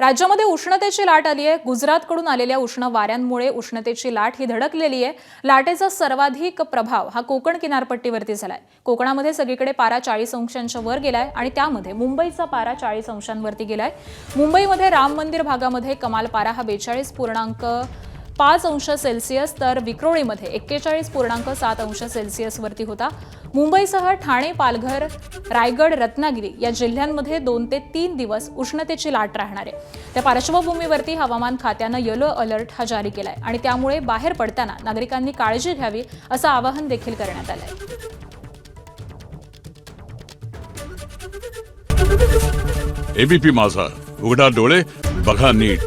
राज्यामध्ये उष्णतेची लाट आली आहे। गुजरातकडून आलेल्या उष्ण वाऱ्यांमुळे उष्णतेची लाट ही धडकलेली आहे। लाटेचा सर्वाधिक प्रभाव हा कोकण किनारपट्टीवरती झालाय। कोकणामध्ये सगळीकडे पारा 40 अंशांच्या वर गेलाय आणि त्यामध्ये मुंबईचा पारा 40 अंशांवरती गेलाय। मुंबईमध्ये राम मंदिर भागामध्ये कमाल पारा हा 42.5 अंश सेल्सिअस तर विक्रोळीमध्ये 41.7 अंश सेल्सिअस वरती होता। मुंबईसह ठाणे, पालघर, रायगड, रत्नागिरी या जिल्ह्यांमध्ये 2 ते 3 दिवस उष्णतेची लाट राहणार आहे। त्या पार्श्वभूमीवरती हवामान खात्यानं येलो अलर्ट हा जारी केलाय आणि त्यामुळे बाहेर पडताना नागरिकांनी काळजी घ्यावी असं आवाहन देखील करण्यात आलंय। एबीपी माझा, उघडा डोळे बघा नीट।